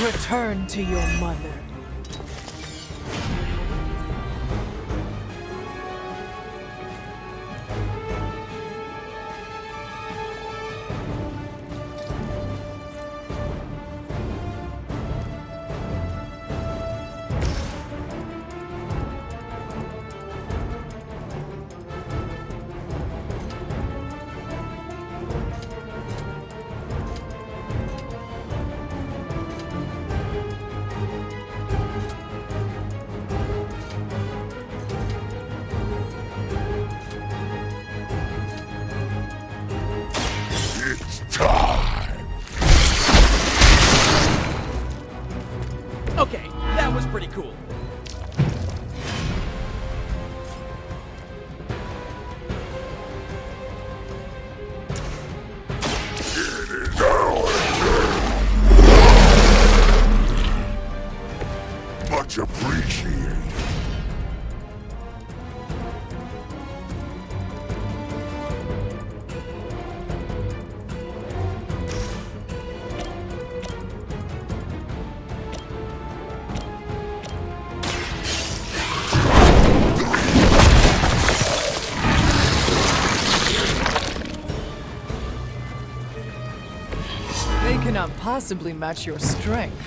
Return to your mother. Okay, that was pretty cool. Much appreciated. They cannot possibly match your strength.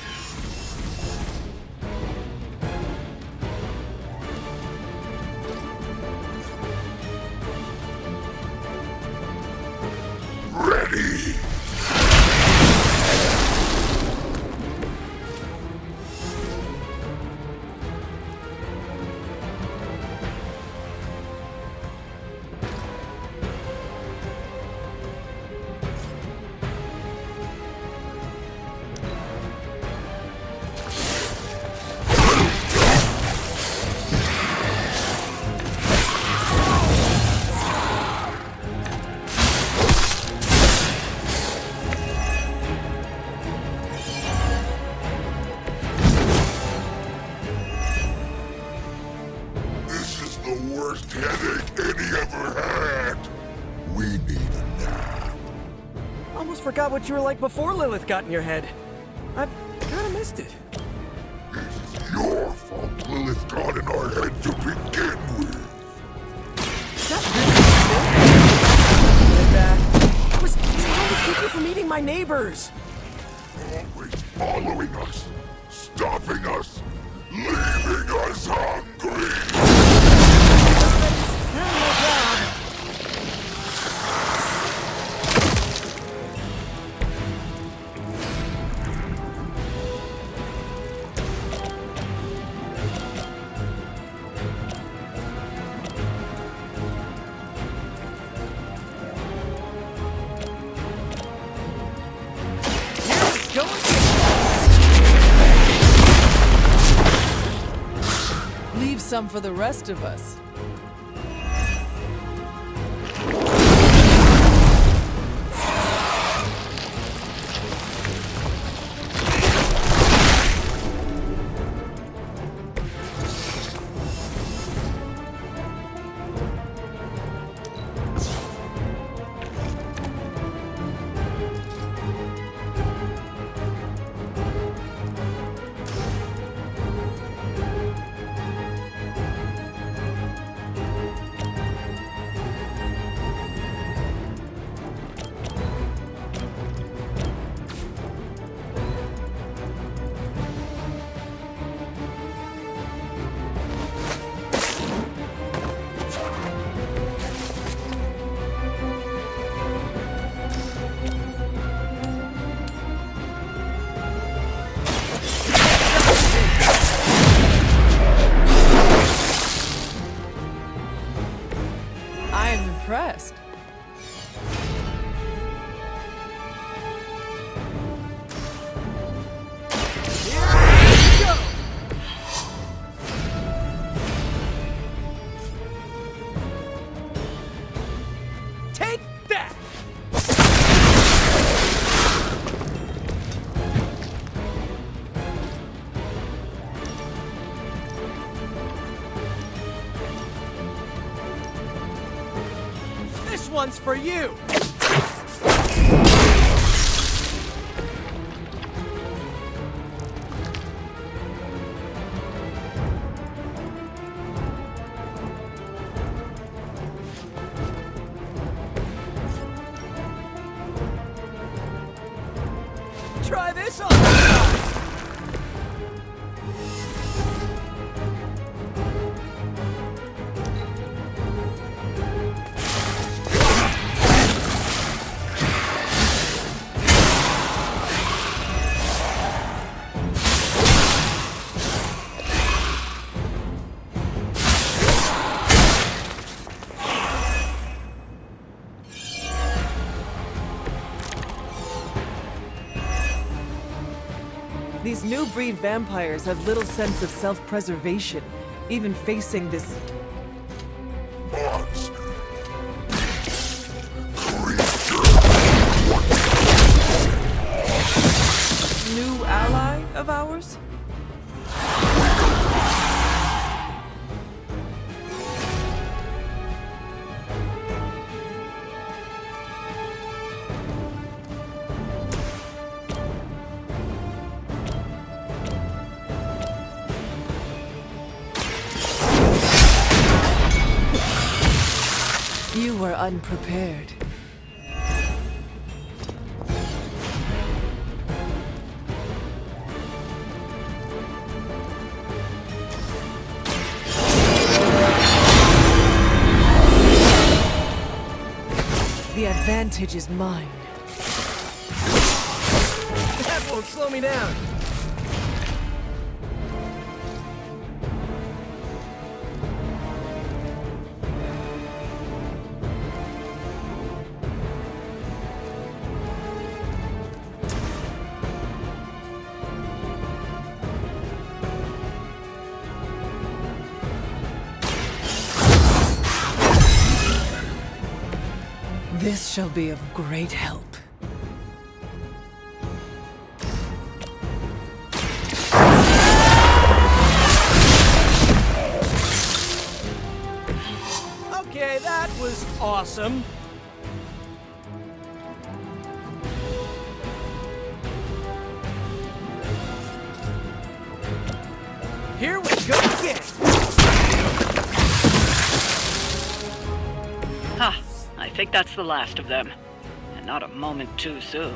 Ready! This is the worst headache Eddie ever had. We need a nap. Almost forgot what you were like before Lilith got in your head. I've kinda missed it. It's your fault Lilith got in our head to begin with. Is that really bad? I was trying to keep you from eating my neighbors. Always following us, stopping us, leaving us hungry. Leave some for the rest of us. I am impressed. Take that! This one's for you! this on the side? These new breed vampires have little sense of self-preservation, even facing this Monster. new ally of ours. You were unprepared. The advantage is mine. That won't slow me down. This shall be of great help. Okay, that was awesome. Here we go again. Ha! I think that's the last of them. And not a moment too soon.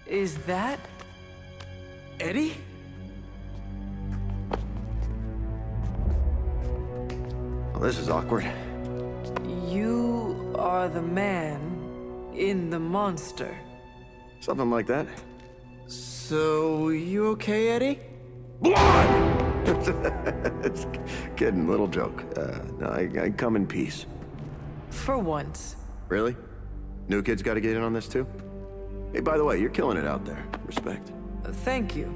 Is that Eddie? Well, this is awkward. you are the man in the monster? Something like that. So, you okay, Eddie? Blood! It's kidding, little joke. No, I come in peace. For once. Really? New kids gotta get in on this too? Hey, by the way, you're killing it out there. Respect. Thank you.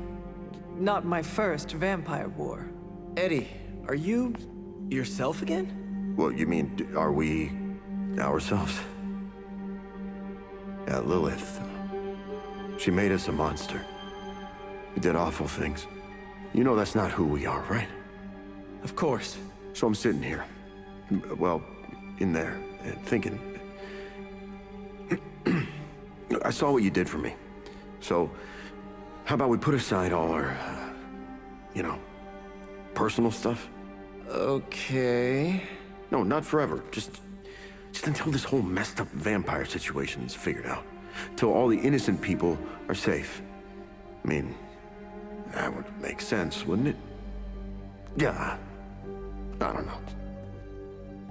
Not my first vampire war. Eddie, are you yourself again? Well, you mean, are we ourselves? Yeah, Lilith. She made us a monster. We did awful things. You know that's not who we are, right? Of course. So I'm sitting here, well, in there, thinking. I saw what you did for me. So, how about we put aside all our, personal stuff? Okay. No, not forever. Just until this whole messed up vampire situation is figured out. Till all the innocent people are safe. I mean, that would make sense, wouldn't it? Yeah. I don't know.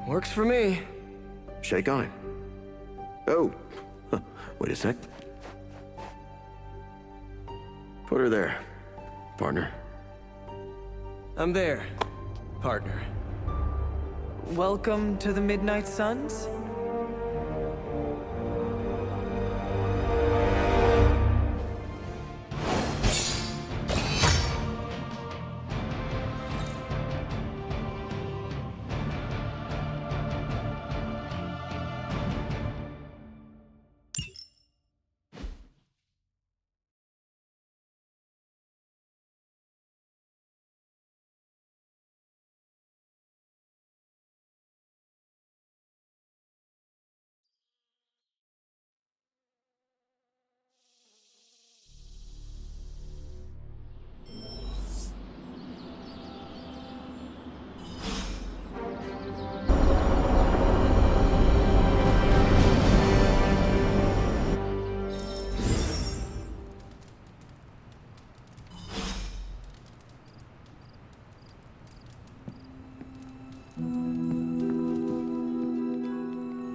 Works for me. Shake on it. Oh, wait a sec. Put her there, partner. I'm there, partner. Welcome to the Midnight Suns?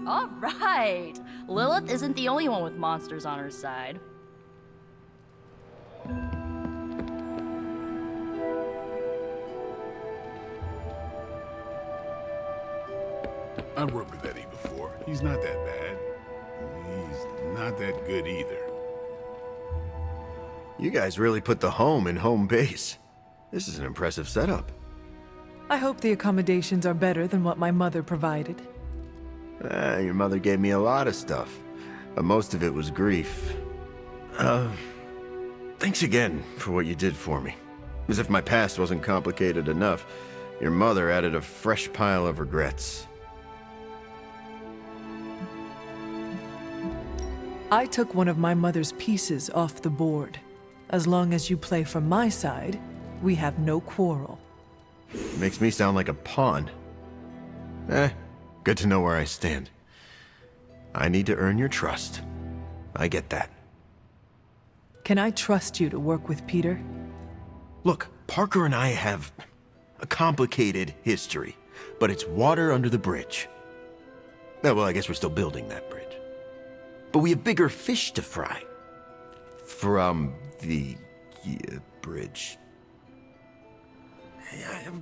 All right. Lilith isn't the only one with monsters on her side. I've worked with Eddie before. He's not that bad. He's not that good either. You guys really put the home in home base. This is an impressive setup. I hope the accommodations are better than what my mother provided. Your mother gave me a lot of stuff, but most of it was grief. Thanks again for what you did for me. As if my past wasn't complicated enough, your mother added a fresh pile of regrets. I took one of my mother's pieces off the board. As long as you play for my side, we have no quarrel. Makes me sound like a pawn. Good to know where I stand. I need to earn your trust. I get that. Can I trust you to work with Peter? Look, Parker and I have a complicated history, but it's water under the bridge. Well, I guess we're still building that bridge. But we have bigger fish to fry. From the bridge.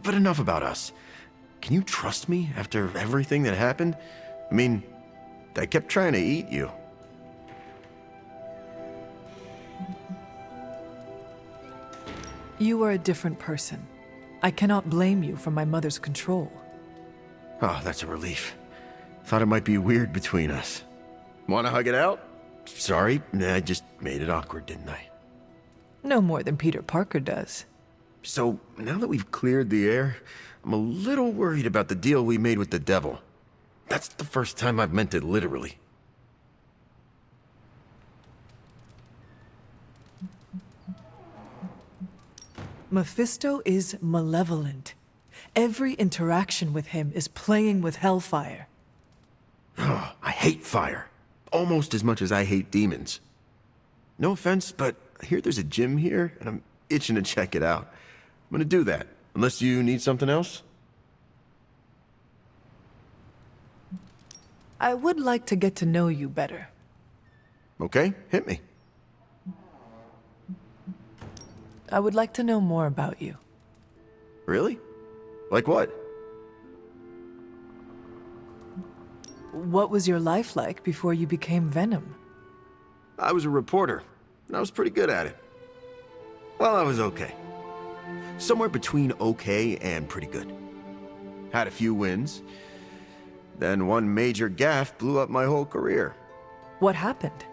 But enough about us. Can you trust me after everything that happened? I mean, I kept trying to eat you. You are a different person. I cannot blame you for my mother's control. Oh, that's a relief. Thought it might be weird between us. Wanna hug it out? Sorry, I just made it awkward, didn't I? No more than Peter Parker does. So, now that we've cleared the air, I'm a little worried about the deal we made with the devil. That's the first time I've meant it literally. Mephisto is malevolent. Every interaction with him is playing with hellfire. Oh, I hate fire. Almost as much as I hate demons. No offense, but I hear there's a gym here, and I'm itching to check it out. I'm gonna do that, unless you need something else? I would like to get to know you better. Okay, hit me. I would like to know more about you. Really? Like what? What was your life like before you became Venom? I was a reporter, and I was pretty good at it. Well, I was okay. Somewhere between okay and pretty good. Had a few wins. Then one major gaffe blew up my whole career. What happened?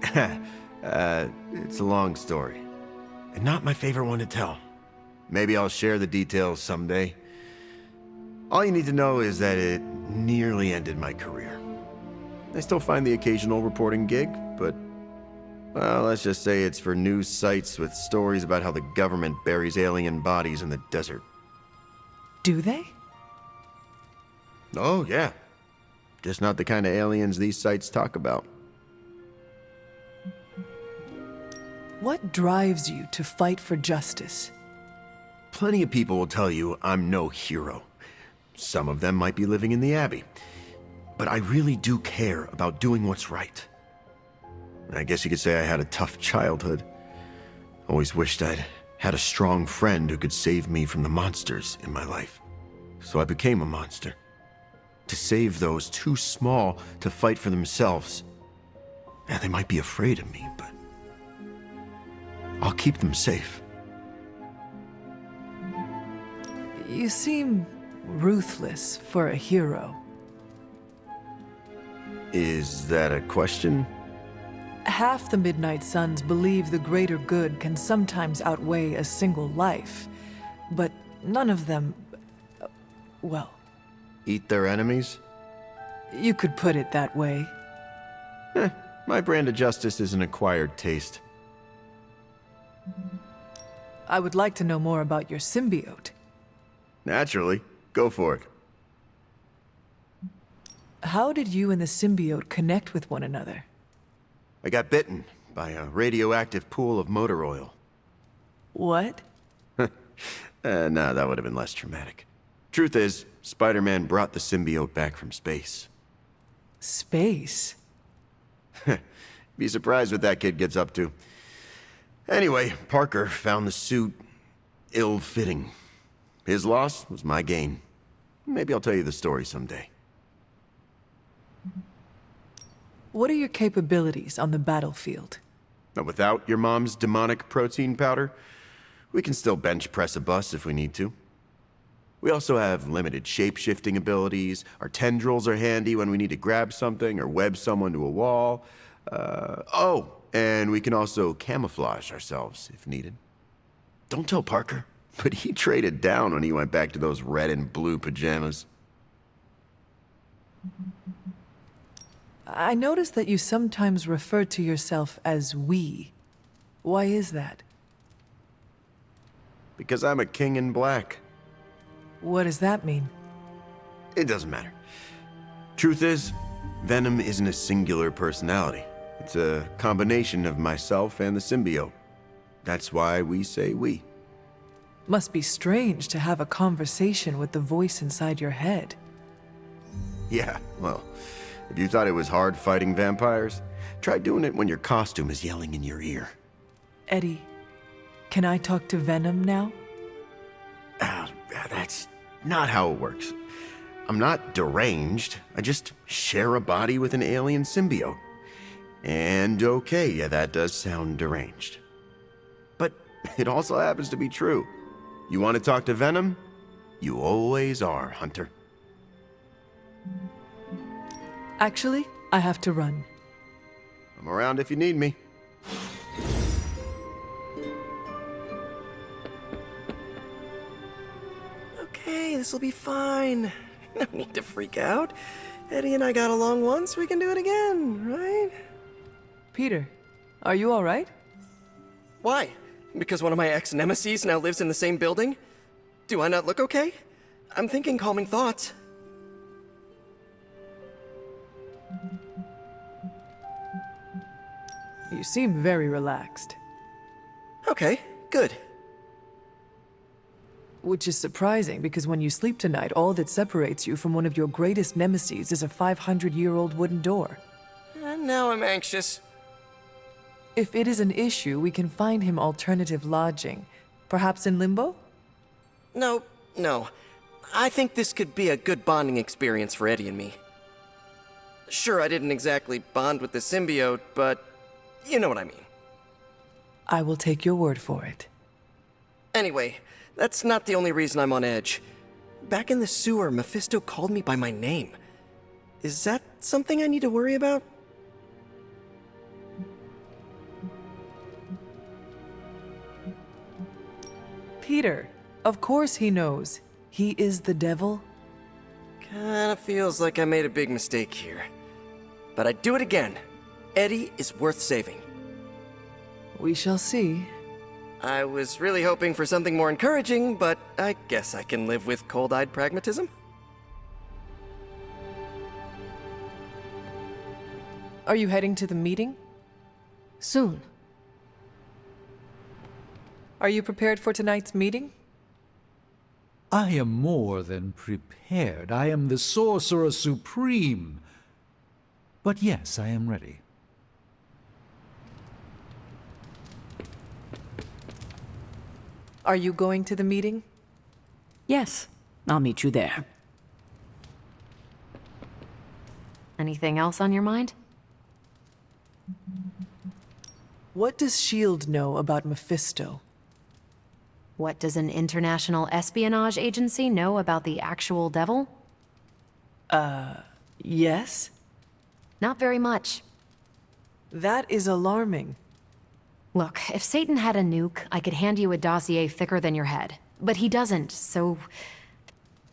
It's a long story. And not my favorite one to tell. Maybe I'll share the details someday. All you need to know is that it nearly ended my career. I still find the occasional reporting gig, but, well, let's just say it's for news sites with stories about how the government buries alien bodies in the desert. Do they? Oh, yeah. Just not the kind of aliens these sites talk about. What drives you to fight for justice? Plenty of people will tell you I'm no hero. Some of them might be living in the Abbey. But I really do care about doing what's right. I guess you could say I had a tough childhood. Always wished I'd had a strong friend who could save me from the monsters in my life. So I became a monster. To save those too small to fight for themselves. Yeah, they might be afraid of me, but I'll keep them safe. You seem ruthless for a hero. Is that a question? Half the Midnight Suns believe the greater good can sometimes outweigh a single life, but none of them, well, Eat their enemies? you could put it that way. My brand of justice is an acquired taste. I would like to know more about your symbiote. Naturally. Go for it. How did you and the symbiote connect with one another? I got bitten by a radioactive pool of motor oil. What? Nah, that would have been less traumatic. Truth is, Spider-Man brought the symbiote back from space. Space? Be surprised what that kid gets up to. Anyway, Parker found the suit ill-fitting. His loss was my gain. Maybe I'll tell you the story someday. What are your capabilities on the battlefield? Now, without your mom's demonic protein powder, we can still bench press a bus if we need to. We also have limited shape-shifting abilities. Our tendrils are handy when we need to grab something or web someone to a wall. And we can also camouflage ourselves if needed. Don't tell Parker, but he traded down when he went back to those red and blue pajamas. I noticed that you sometimes refer to yourself as we. Why is that? Because I'm a king in black. What does that mean? It doesn't matter. Truth is, Venom isn't a singular personality. It's a combination of myself and the symbiote. That's why we say we. Must be strange to have a conversation with the voice inside your head. Yeah, well, if you thought it was hard fighting vampires, try doing it when your costume is yelling in your ear. Eddie, can I talk to Venom now? That's not how it works. I'm not deranged. I just share a body with an alien symbiote. And okay, yeah, that does sound deranged. But it also happens to be true. You want to talk to Venom? You always are, Hunter. Actually, I have to run. I'm around if you need me. Okay, this'll be fine. No need to freak out. Eddie and I got along once, we can do it again, right? Peter, are you all right? Why? Because one of my ex-nemesis now lives in the same building? Do I not look okay? I'm thinking calming thoughts. You seem very relaxed. Okay, good. Which is surprising, because when you sleep tonight, all that separates you from one of your greatest nemeses is a 500-year-old wooden door. And now I'm anxious. If it is an issue, we can find him alternative lodging. Perhaps in Limbo? No. I think this could be a good bonding experience for Eddie and me. Sure, I didn't exactly bond with the symbiote, but you know what I mean. I will take your word for it. Anyway, that's not the only reason I'm on edge. Back in the sewer, Mephisto called me by my name. Is that something I need to worry about? Peter, of course he knows. He is the devil. Kinda feels like I made a big mistake here. But I'd do it again. Eddie is worth saving. We shall see. I was really hoping for something more encouraging, but I guess I can live with cold-eyed pragmatism. Are you heading to the meeting? Soon. Are you prepared for tonight's meeting? I am more than prepared. I am the Sorcerer Supreme. But yes, I am ready. Are you going to the meeting? Yes, I'll meet you there. Anything else on your mind? What does S.H.I.E.L.D. know about Mephisto? What does an international espionage agency know about the actual devil? Yes? Not very much. That is alarming. Look, if Satan had a nuke, I could hand you a dossier thicker than your head. But he doesn't, so...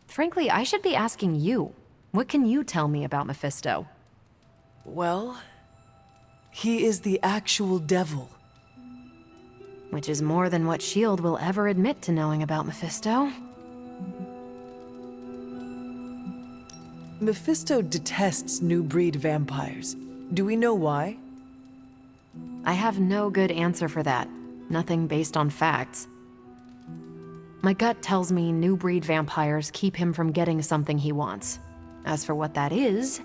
Frankly, I should be asking you. What can you tell me about Mephisto? Well, he is the actual devil. Which is more than what S.H.I.E.L.D. will ever admit to knowing about Mephisto. Mephisto detests new breed vampires. Do we know why? I have no good answer for that. Nothing based on facts. My gut tells me new breed vampires keep him from getting something he wants. As for what that is...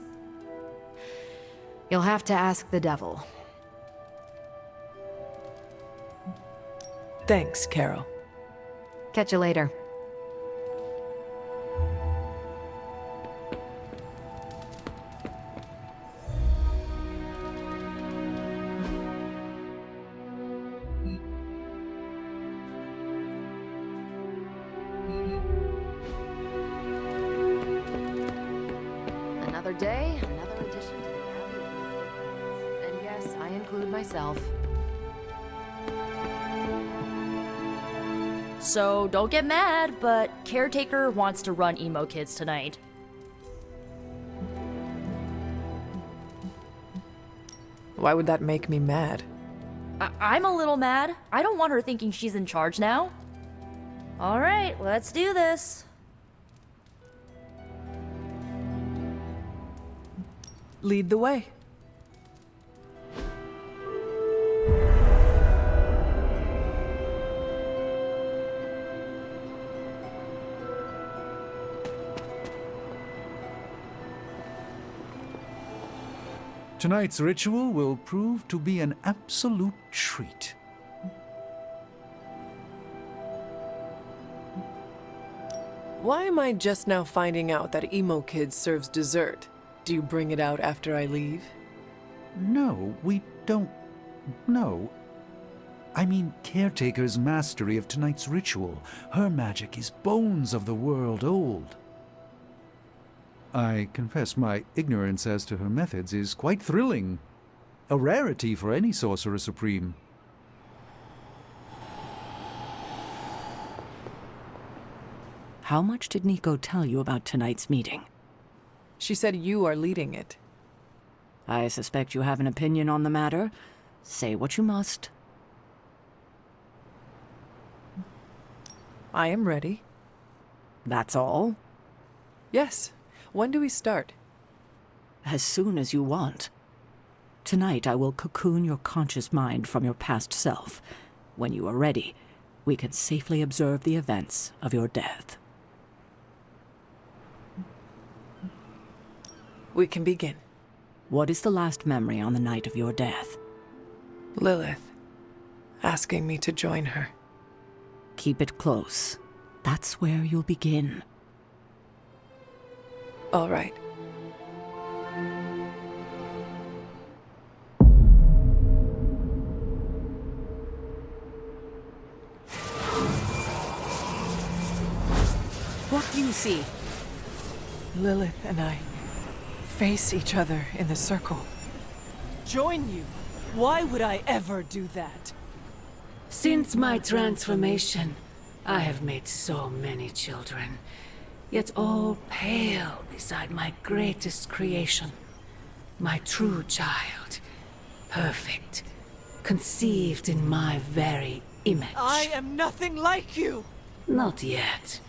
You'll have to ask the devil. Thanks, Carol. Catch you later. Another day, another addition to the Abbey. And yes, I include myself. So don't get mad, but Caretaker wants to run Emo Kids tonight. Why would that make me mad? I'm a little mad. I don't want her thinking she's in charge now. All right, let's do this. Lead the way. Tonight's ritual will prove to be an absolute treat. Why am I just now finding out that Emo Kids serves dessert? Do you bring it out after I leave? No, we don't. No. I mean, Caretaker's mastery of tonight's ritual. Her magic is bones of the world old. I confess my ignorance as to her methods is quite thrilling. A rarity for any Sorcerer Supreme. How much did Nico tell you about tonight's meeting? She said you are leading it. I suspect you have an opinion on the matter. Say what you must. I am ready. That's all? Yes. When do we start? As soon as you want. Tonight I will cocoon your conscious mind from your past self. When you are ready, we can safely observe the events of your death. We can begin. What is the last memory on the night of your death? Lilith, asking me to join her. Keep it close. That's where you'll begin. All right. What do you see? Lilith and I face each other in the circle. Join you? Why would I ever do that? Since my transformation, I have made so many children, yet all pale beside my greatest creation. My true child, perfect, conceived in my very image. I am nothing like you! Not yet,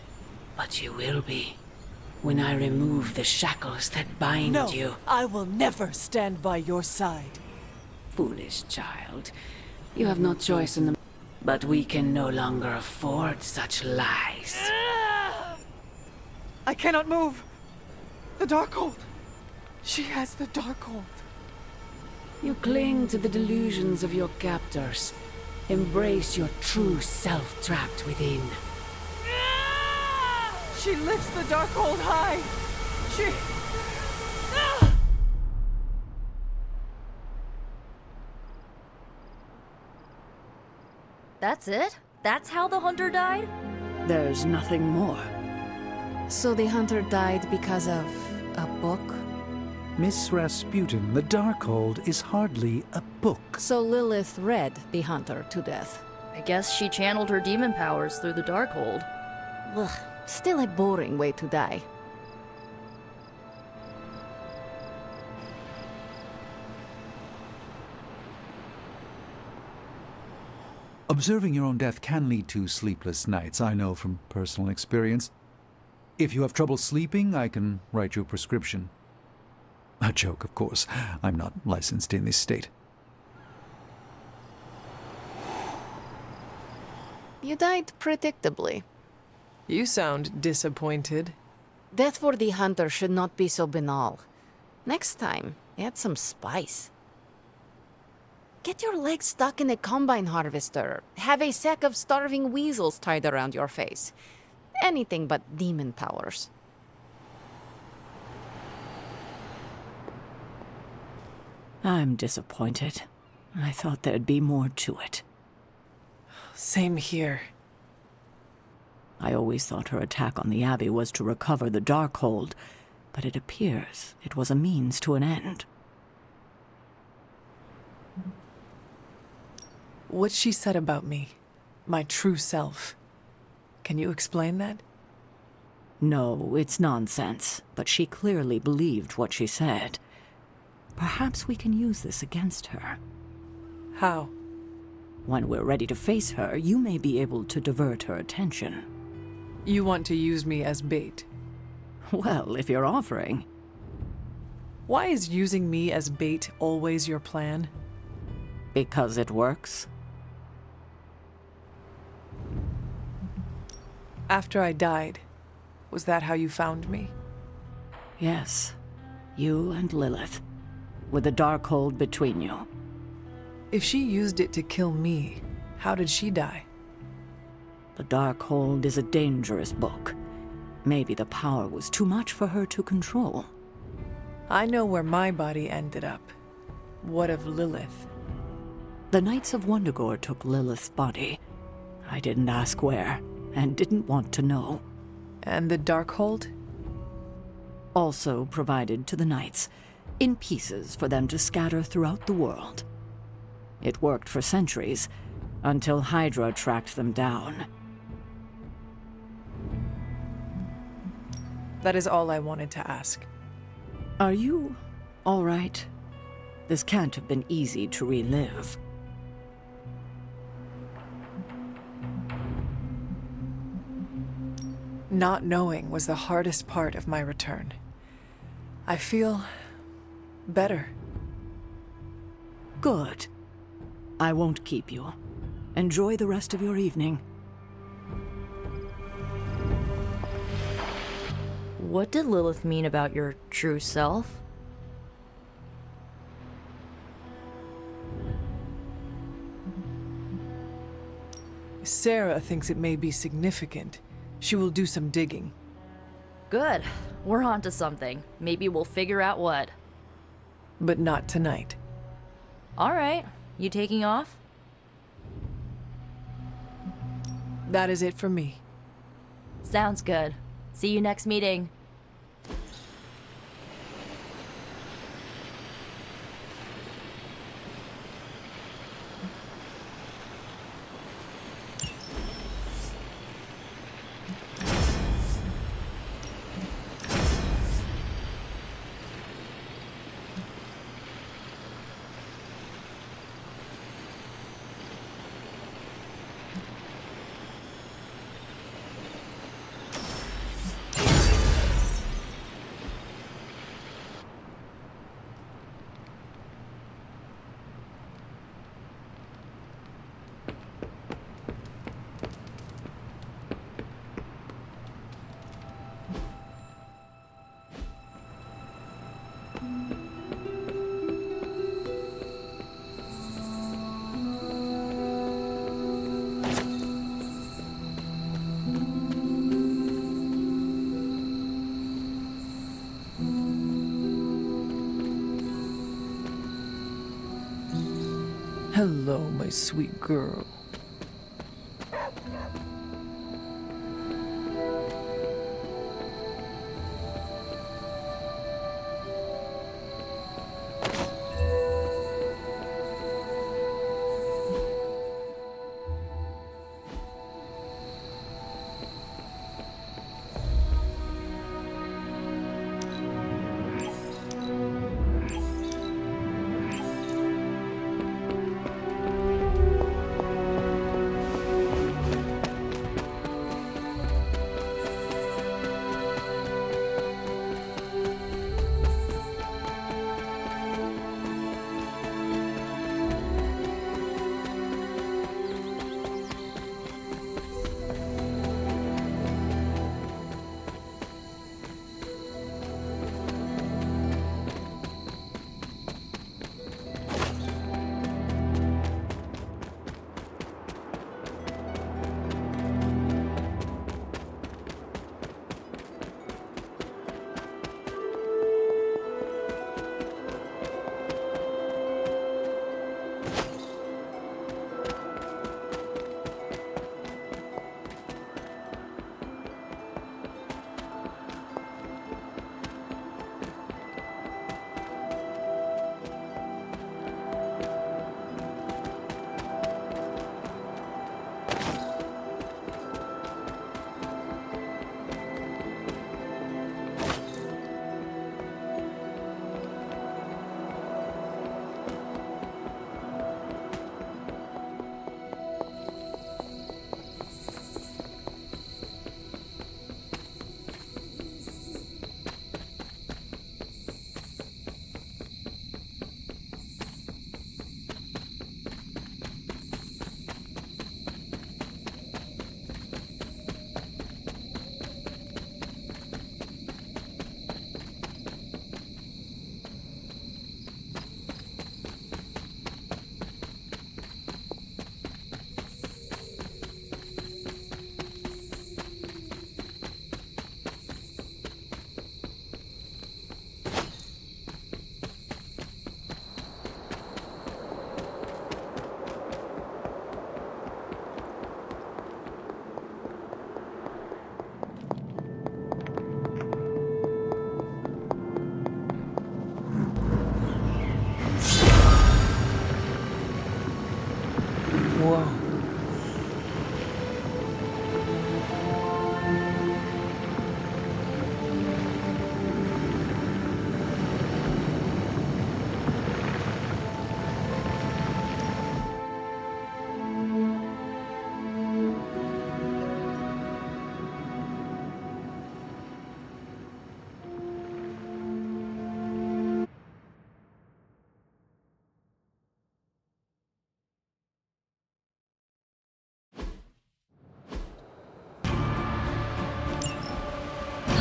but you will be. When I remove the shackles that bind No, you. I will never stand by your side. Foolish child. You have no choice in the... But we can no longer afford such lies. I cannot move. The Darkhold. She has the Darkhold. You cling to the delusions of your captors. Embrace your true self trapped within. She lifts the Darkhold high. She... That's it? That's how the hunter died? There's nothing more. So the hunter died because of a book? Miss Rasputin, the Darkhold is hardly a book. So Lilith read the hunter to death. I guess she channeled her demon powers through the Darkhold. Ugh, still a boring way to die. Observing your own death can lead to sleepless nights, I know from personal experience. If you have trouble sleeping, I can write you a prescription. A joke, of course. I'm not licensed in this state. You died predictably. You sound disappointed. Death for the hunter should not be so banal. Next time, add some spice. Get your legs stuck in a combine harvester. Have a sack of starving weasels tied around your face. Anything but demon powers. I'm disappointed. I thought there'd be more to it. Same here. I always thought her attack on the Abbey was to recover the Darkhold, but it appears it was a means to an end. What she said about me, my true self. Can you explain that? No, it's nonsense, but she clearly believed what she said. Perhaps we can use this against her. How? When we're ready to face her, you may be able to divert her attention. You want to use me as bait? Well, if you're offering. Why is using me as bait always your plan? Because it works. After I died, was that how you found me? Yes. You and Lilith. With the Darkhold between you. If she used it to kill me, how did she die? The Darkhold is a dangerous book. Maybe the power was too much for her to control. I know where my body ended up. What of Lilith? The Knights of Wundagore took Lilith's body. I didn't ask where, and didn't want to know. And the Darkhold? Also provided to the Knights, in pieces for them to scatter throughout the world. It worked for centuries, until Hydra tracked them down. That is all I wanted to ask. Are you all right? This can't have been easy to relive. Not knowing was the hardest part of my return. I feel better. Good. I won't keep you. Enjoy the rest of your evening. What did Lilith mean about your true self? Sarah thinks it may be significant. She will do some digging. Good. We're onto something. Maybe we'll figure out what. But not tonight. All right. You taking off? That is it for me. Sounds good. See you next meeting. Hello, my sweet girl.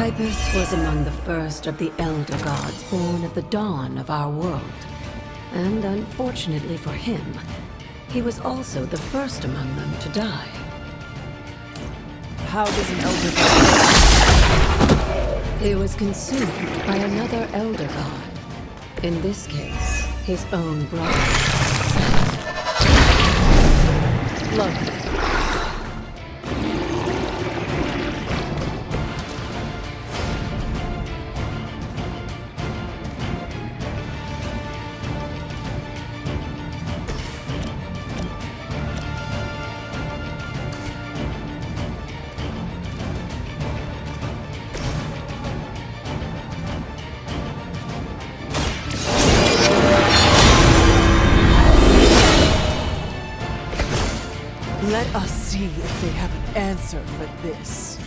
Hypus was among the first of the Elder Gods born at the dawn of our world. And unfortunately for him, he was also the first among them to die. How does an Elder God... He was consumed by another Elder God. In this case, his own brother. Lovely. Let us see if they have an answer for this.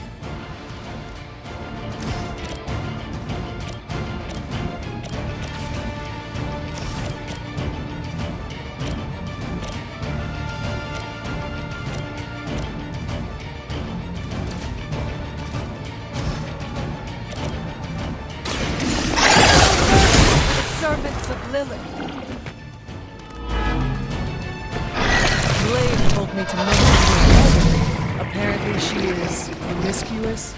Servants of Lilith. Blade told me to mention her. Apparently she is promiscuous.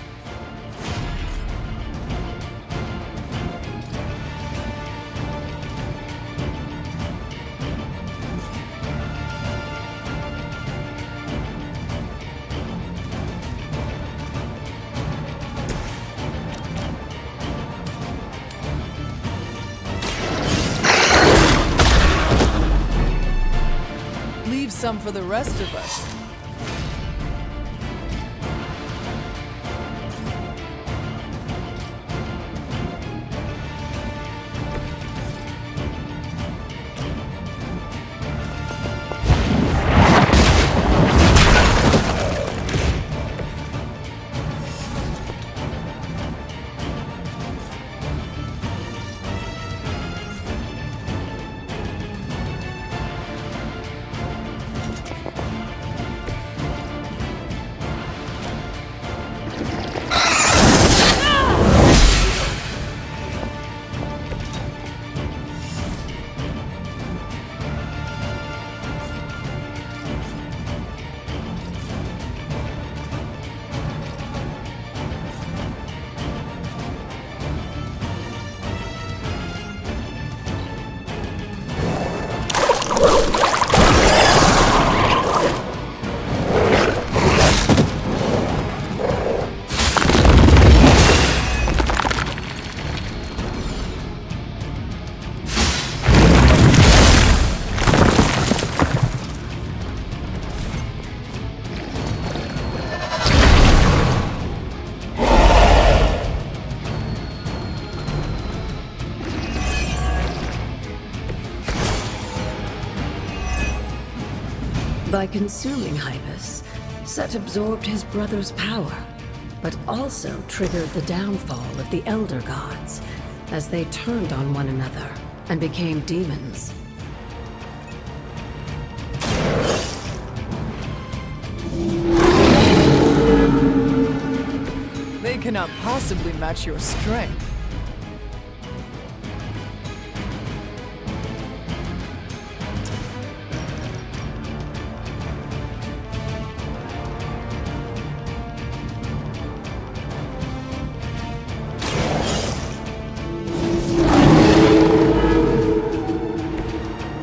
Leave some for the rest of us. By consuming Hypus, Set absorbed his brother's power, but also triggered the downfall of the Elder Gods, as they turned on one another and became demons. They cannot possibly match your strength.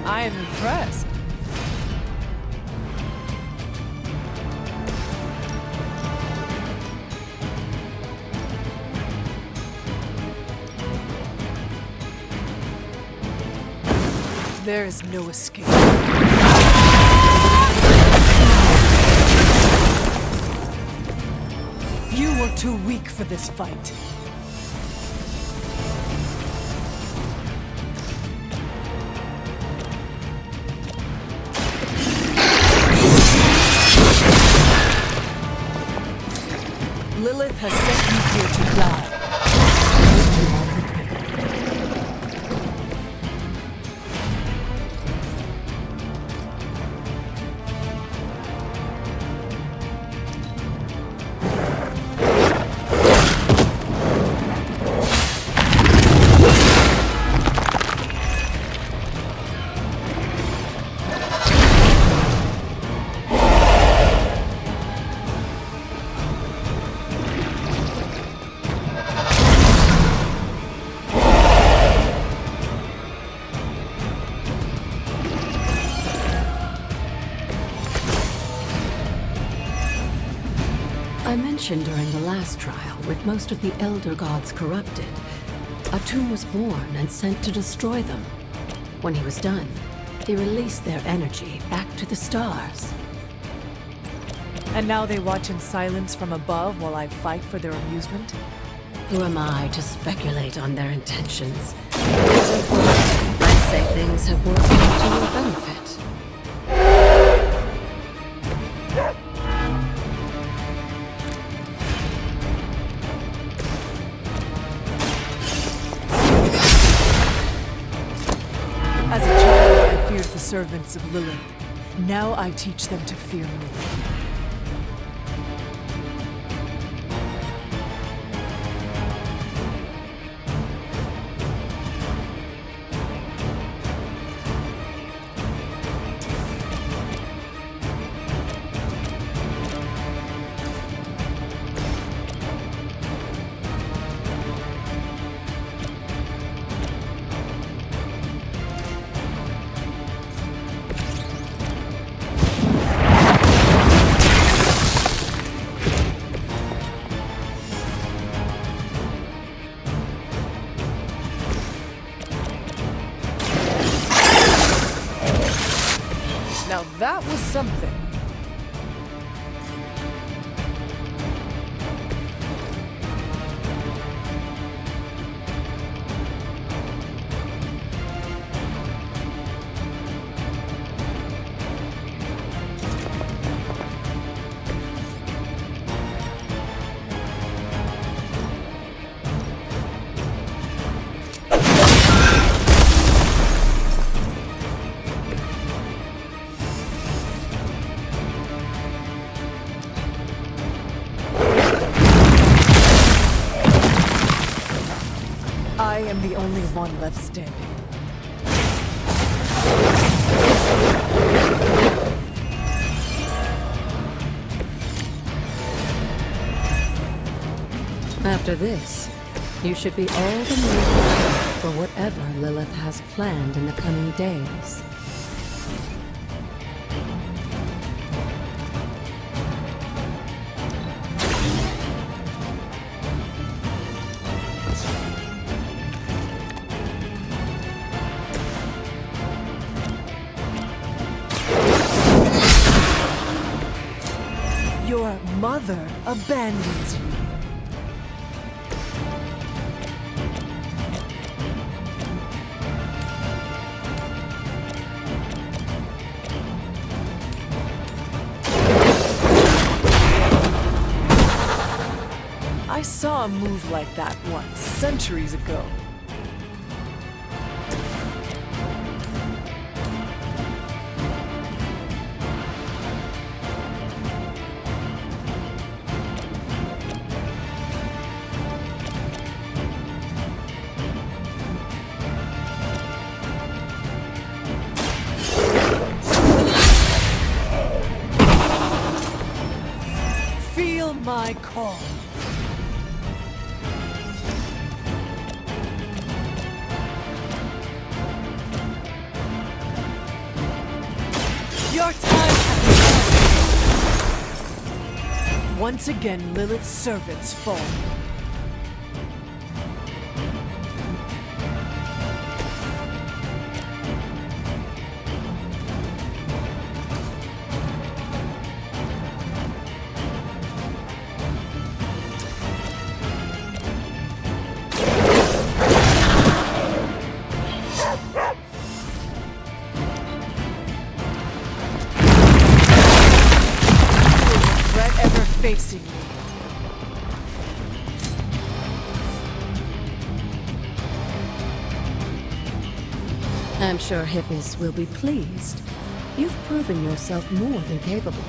I am impressed. There is no escape. You were too weak for this fight. Lilith has sent you here to die. You are prepared. mentioned during the last trial, with most of the Elder Gods corrupted, a tomb was born and sent to destroy them. When he was done, he released their energy back to the stars. And now they watch in silence from above while I fight for their amusement? Who am I to speculate on their intentions? So far, I'd say things have worked out to your benefit. As a child, I feared the servants of Lilith. Now I teach them to fear me. Now that was something. I am the only one left standing. After this, you should be all the more prepared for whatever Lilith has planned in the coming days. Your mother abandons you. I saw a move like that once, centuries ago. Feel my call. Your time has come. Once again, Lilith's servants fall. Facing me. I'm sure Hippis will be pleased. You've proven yourself more than capable.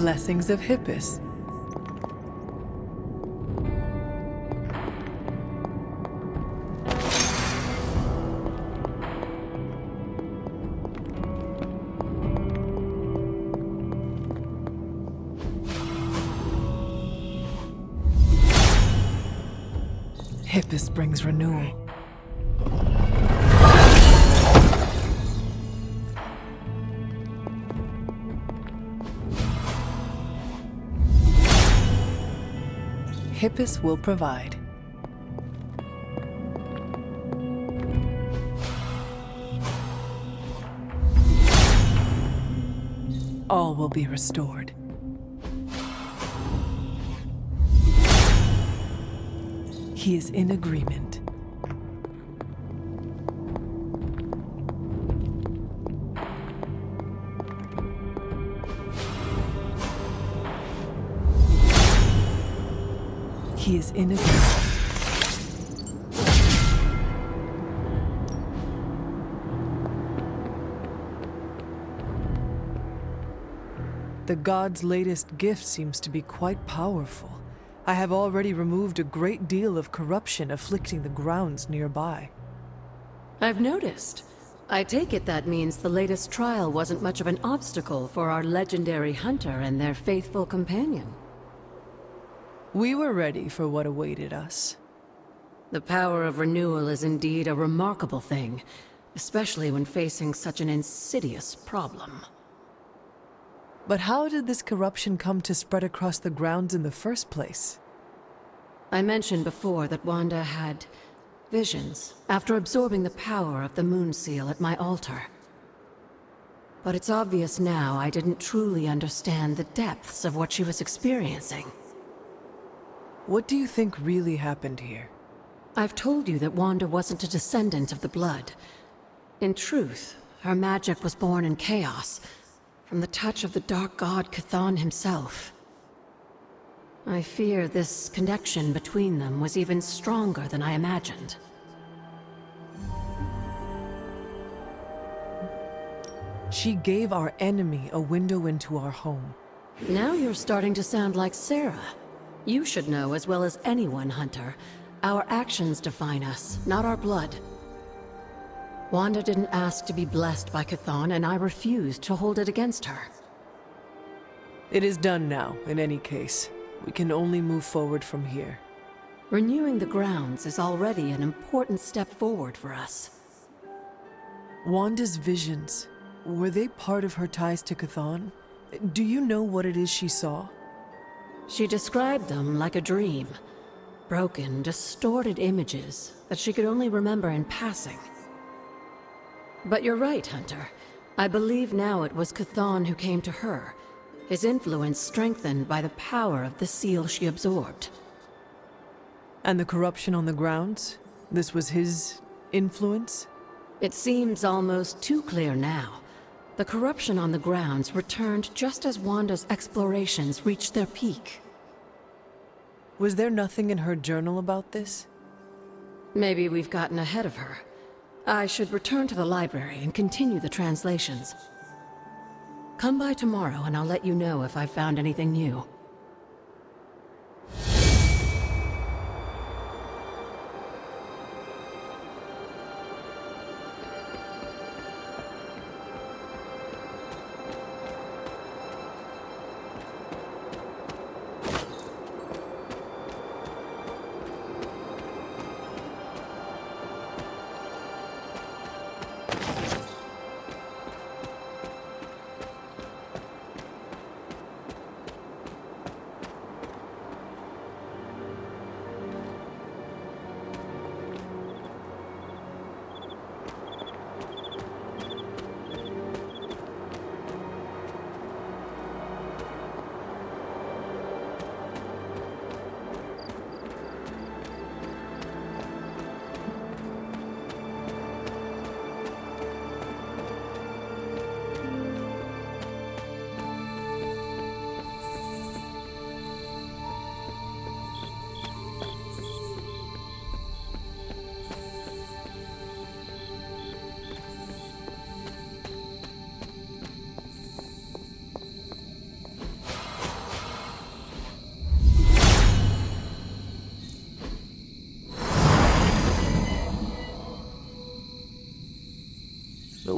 blessings of Hippus. Hippus brings renewal. Hippus will provide. All will be restored. He is in agreement. He is in agreement. The god's latest gift seems to be quite powerful. I have already removed a great deal of corruption afflicting the grounds nearby. I've noticed. I take it that means the latest trial wasn't much of an obstacle for our legendary hunter and their faithful companion. We were ready for what awaited us. The power of renewal is indeed a remarkable thing, especially when facing such an insidious problem. But how did this corruption come to spread across the grounds in the first place? I mentioned before that Wanda had visions after absorbing the power of the Moon Seal at my altar. But it's obvious now I didn't truly understand the depths of what she was experiencing. What do you think really happened here? I've told you that Wanda wasn't a descendant of the Blood. In truth, her magic was born in chaos, from the touch of the Dark God Chthon himself. I fear this connection between them was even stronger than I imagined. She gave our enemy a window into our home. Now you're starting to sound like Sarah. You should know as well as anyone, Hunter. Our actions define us, not our blood. Wanda didn't ask to be blessed by Chthon, and I refused to hold it against her. It is done now, in any case. We can only move forward from here. Renewing the grounds is already an important step forward for us. Wanda's visions, were they part of her ties to Chthon? Do you know what it is she saw? She described them like a dream. Broken, distorted images that she could only remember in passing. But you're right, Hunter. I believe now it was Chthon who came to her, his influence strengthened by the power of the seal she absorbed. And the corruption on the grounds? This was his influence? It seems almost too clear now. The corruption on the grounds returned just as Wanda's explorations reached their peak. Was there nothing in her journal about this? Maybe we've gotten ahead of her. I should return to the library and continue the translations. Come by tomorrow and I'll let you know if I've found anything new.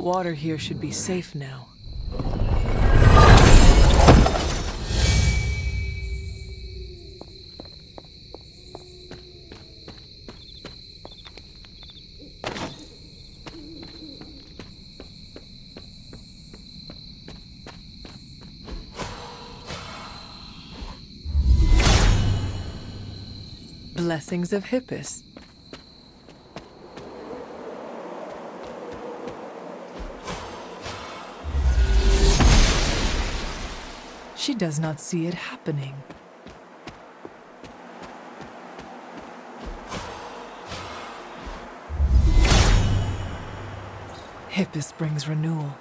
water here should be safe now. Blessings of Hippus. She does not see it happening. Hippus brings renewal.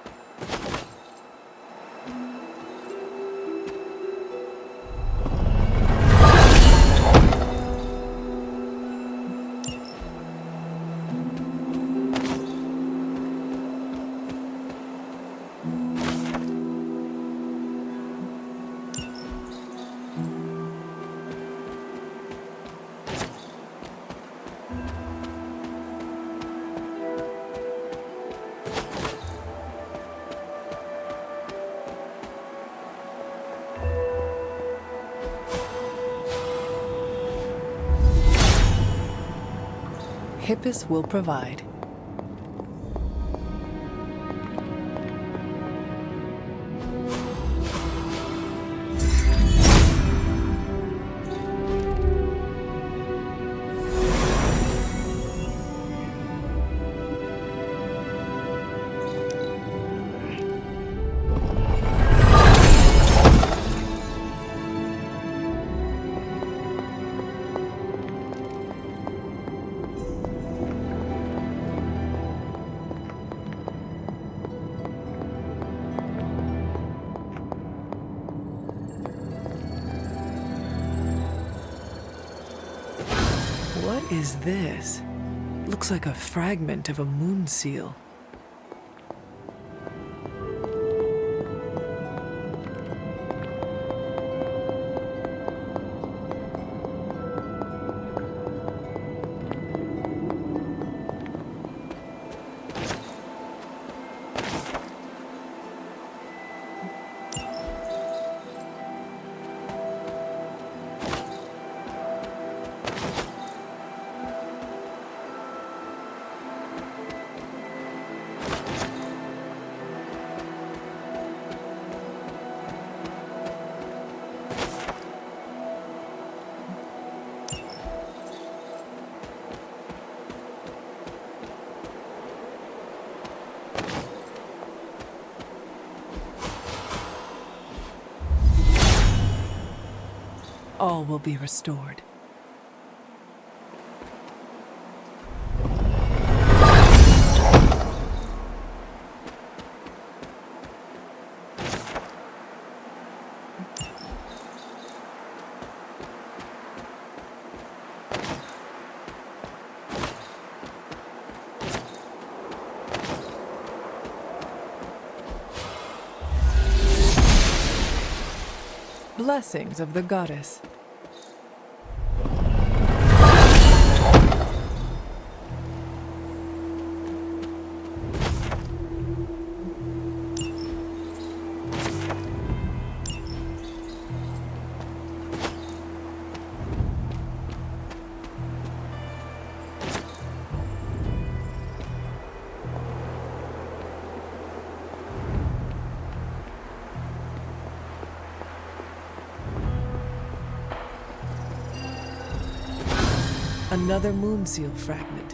Hippus will provide. What is this? Looks like a fragment of a moon seal. All will be restored. Blessings of the goddess. Another moon seal fragment.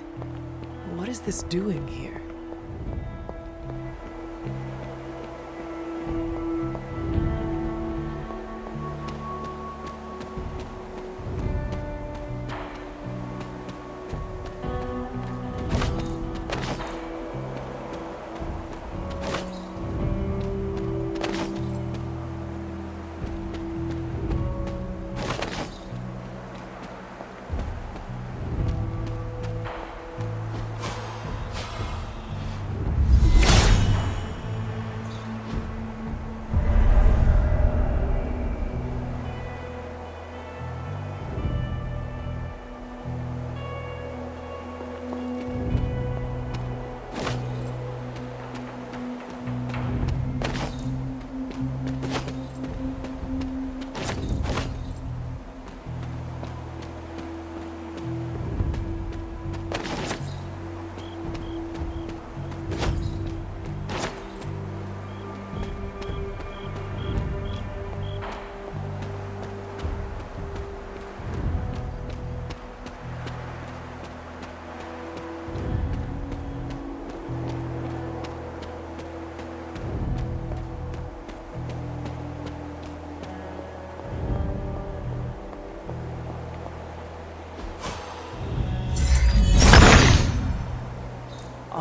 What is this doing here?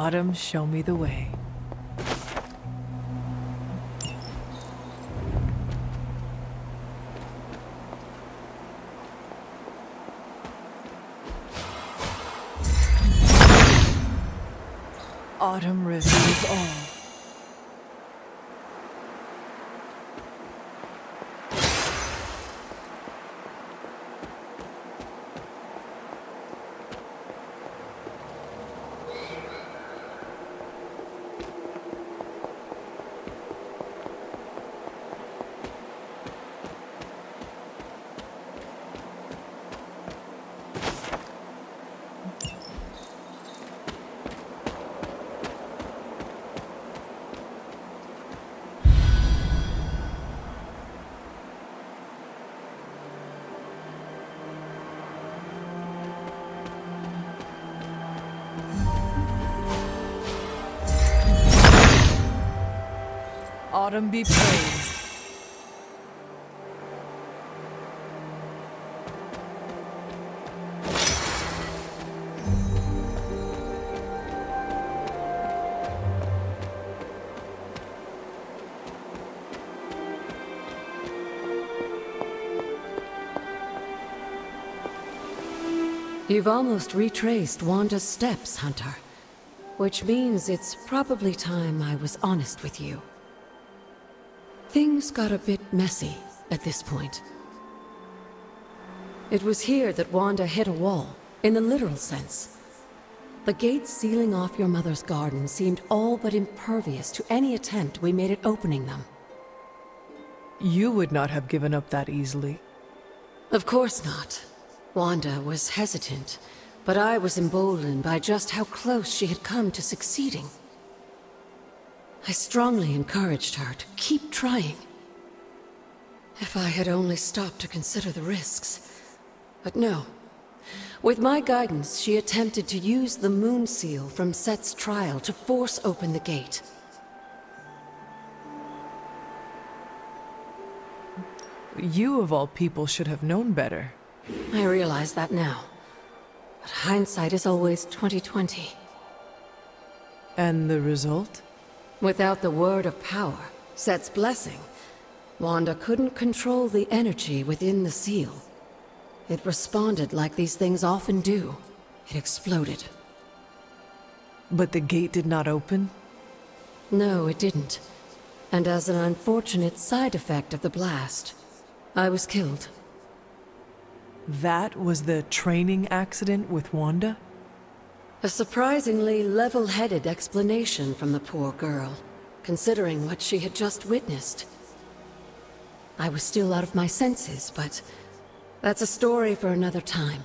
Autumn, show me the way. Autumn reveals all. Autumn be praised. You've almost retraced Wanda's steps, Hunter. Which means it's probably time I was honest with you. Things got a bit messy at this point. It was here that Wanda hit a wall, in the literal sense. The gates sealing off your mother's garden seemed all but impervious to any attempt we made at opening them. You would not have given up that easily. Of course not. Wanda was hesitant, but I was emboldened by just how close she had come to succeeding. I strongly encouraged her to keep trying. If I had only stopped to consider the risks. But no. With my guidance, she attempted to use the moon seal from Set's trial to force open the gate. You, of all people, should have known better. I realize that now. But hindsight is always 20/20. And the result? Without the word of power, Set's blessing, Wanda couldn't control the energy within the seal. It responded like these things often do. It exploded. But the gate did not open? No, it didn't. And as an unfortunate side effect of the blast, I was killed. That was the training accident with Wanda? A surprisingly level-headed explanation from the poor girl, considering what she had just witnessed. I was still out of my senses, but that's a story for another time.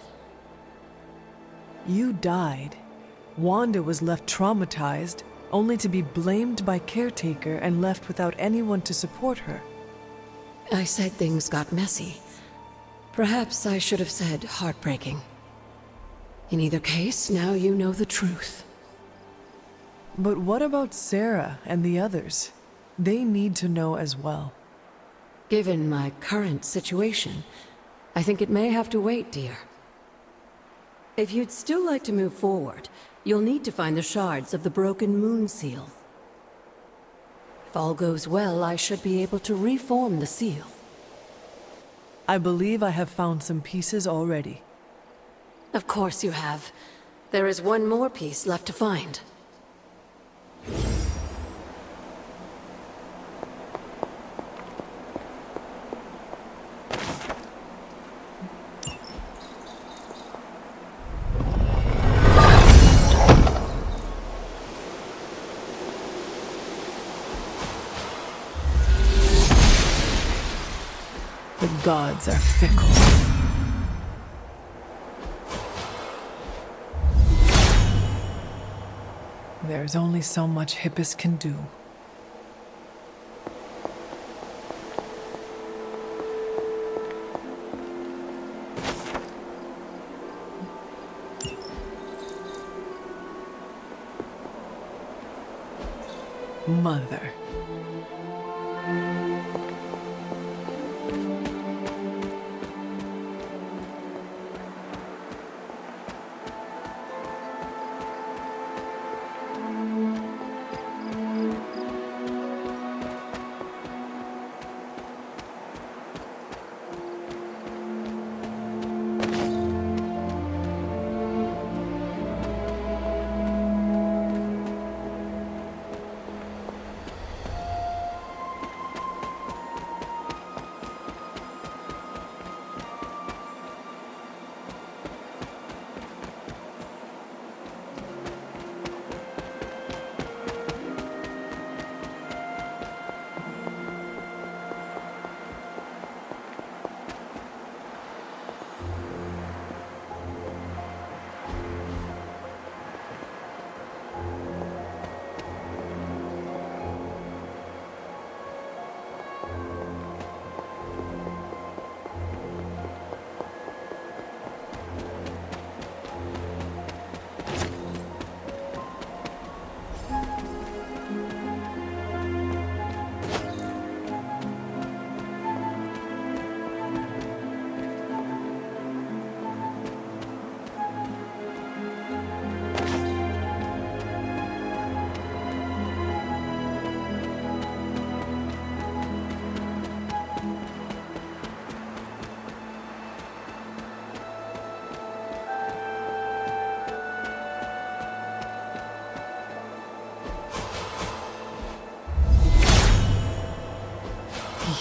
You died. Wanda was left traumatized, only to be blamed by Caretaker and left without anyone to support her. I said things got messy. Perhaps I should have said heartbreaking. In either case, now you know the truth. But what about Sarah and the others? They need to know as well. Given my current situation, I think it may have to wait, dear. If you'd still like to move forward, you'll need to find the shards of the broken moon seal. If all goes well, I should be able to reform the seal. I believe I have found some pieces already. Of course you have. There is one more piece left to find. The gods are fickle. There's only so much Hippus can do. Mother.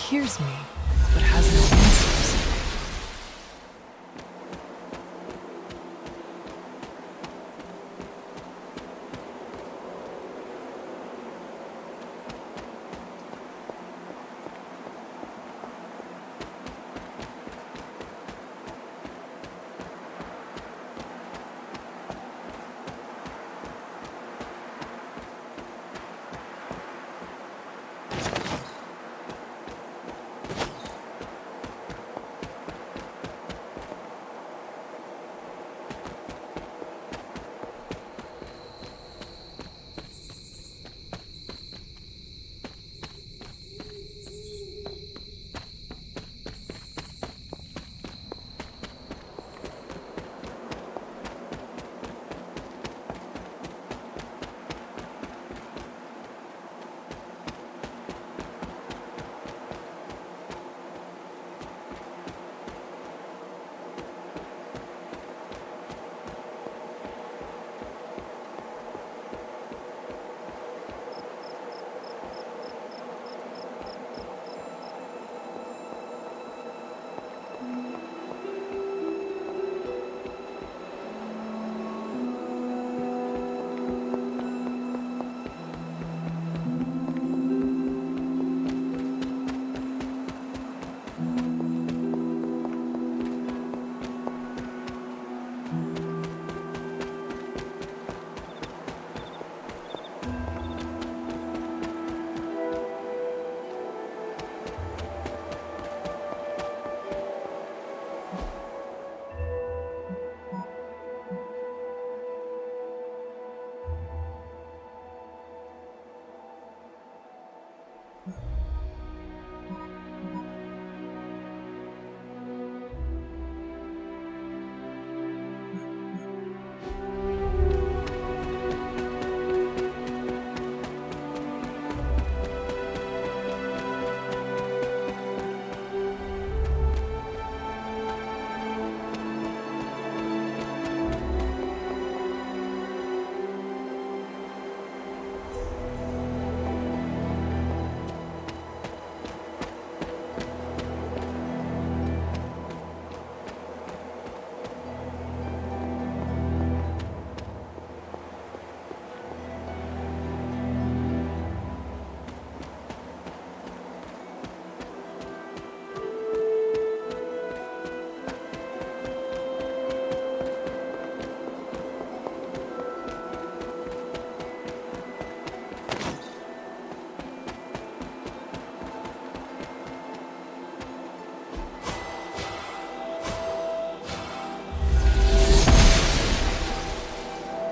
hears me, but has no answers.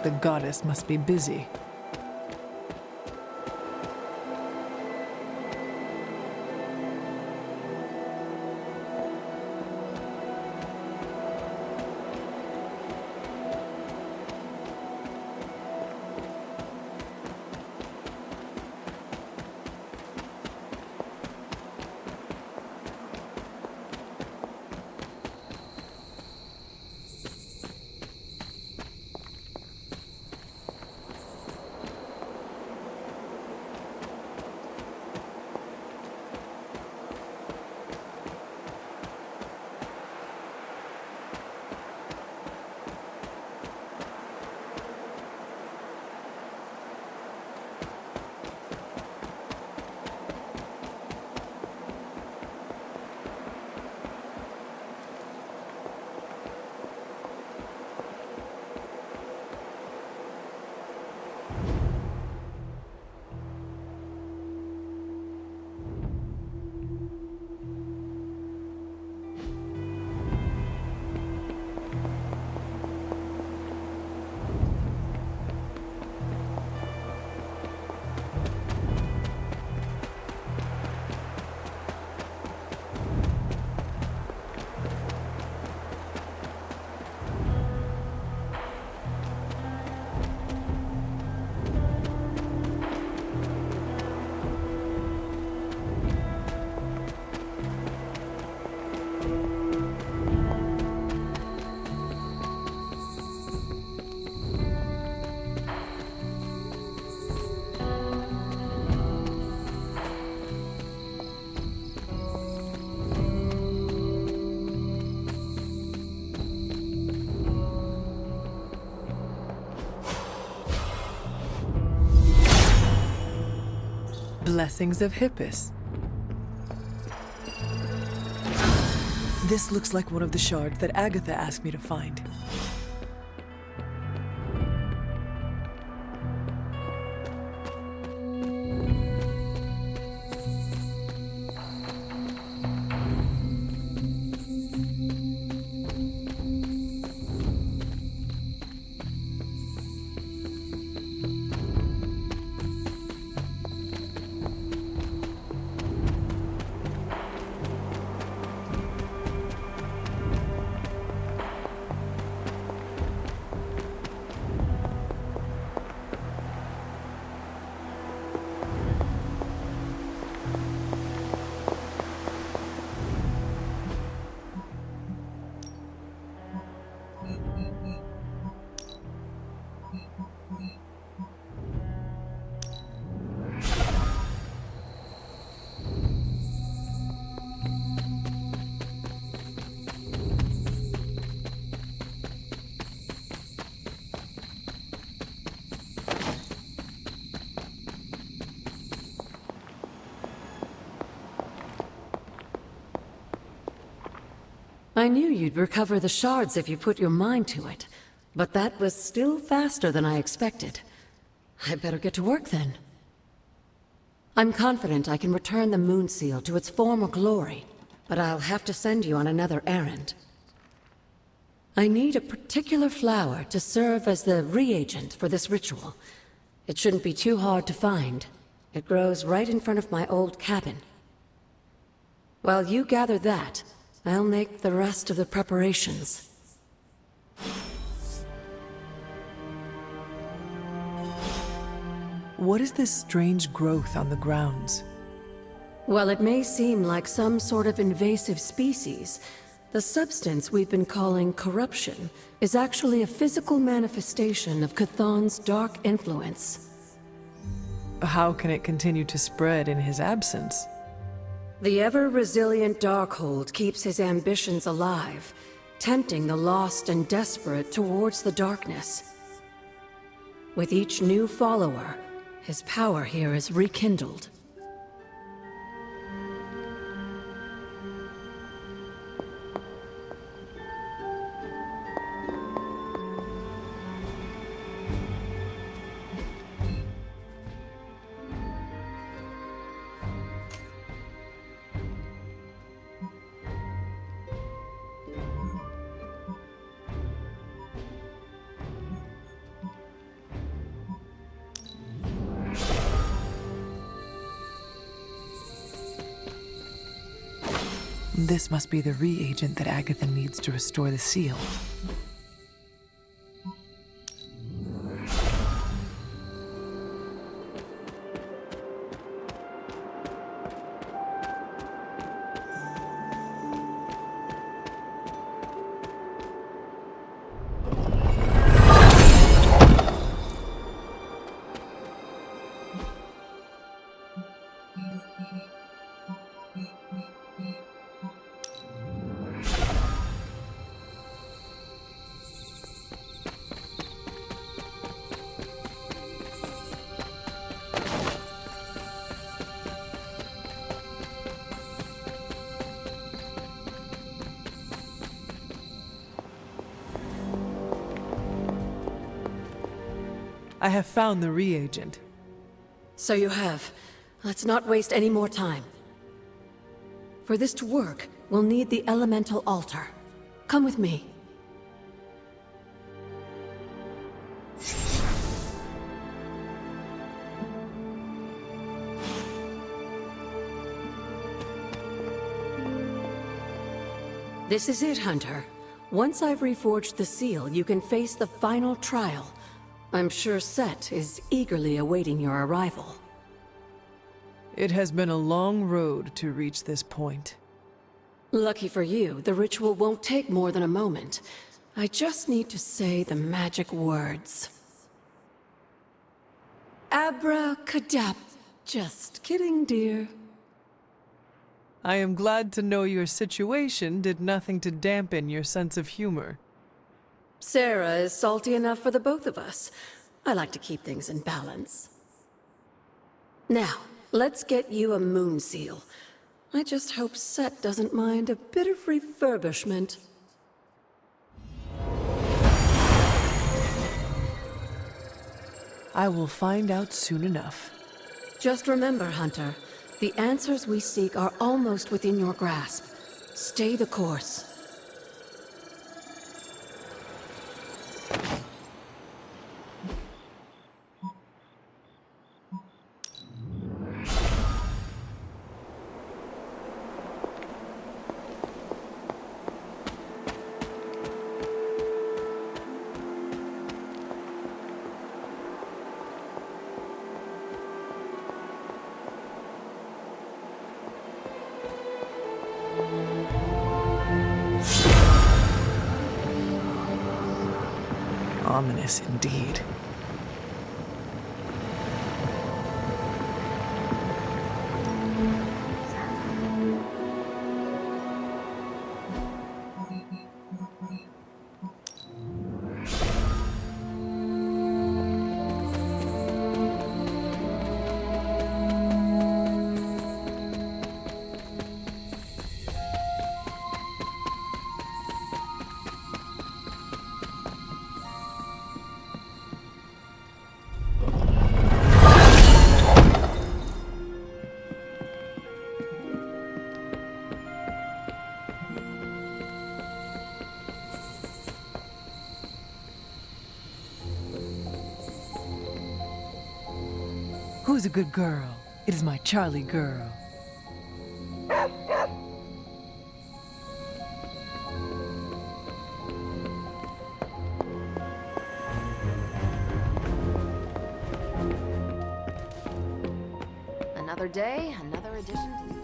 The goddess must be busy. blessings of Hippus. This looks like one of the shards that Agatha asked me to find. I knew you'd recover the shards if you put your mind to it, but that was still faster than I expected. I better get to work then. I'm confident I can return the Moon Seal to its former glory, but I'll have to send you on another errand. I need a particular flower to serve as the reagent for this ritual. It shouldn't be too hard to find. It grows right in front of my old cabin. While you gather that, I'll make the rest of the preparations. What is this strange growth on the grounds? While it may seem like some sort of invasive species, the substance we've been calling corruption is actually a physical manifestation of Chthon's dark influence. How can it continue to spread in his absence? The ever-resilient Darkhold keeps his ambitions alive, tempting the lost and desperate towards the darkness. With each new follower, his power here is rekindled. This must be the reagent that Agatha needs to restore the seal. I have found the reagent. So you have. Let's not waste any more time. For this to work, we'll need the elemental altar. Come with me. This is it, Hunter. Once I've reforged the seal, you can face the final trial. I'm sure Set is eagerly awaiting your arrival. It has been a long road to reach this point. Lucky for you, the ritual won't take more than a moment. I just need to say the magic words. Abracadabra. Just kidding, dear. I am glad to know your situation did nothing to dampen your sense of humor. Sarah is salty enough for the both of us. I like to keep things in balance. Now, Let's get you a moon seal. I just hope Set doesn't mind a bit of refurbishment. I will find out soon enough. Just remember, Hunter, the answers we seek are almost within your grasp. Stay the course. Ominous indeed. Who's a good girl? It is my Charlie girl. Another day, another addition to the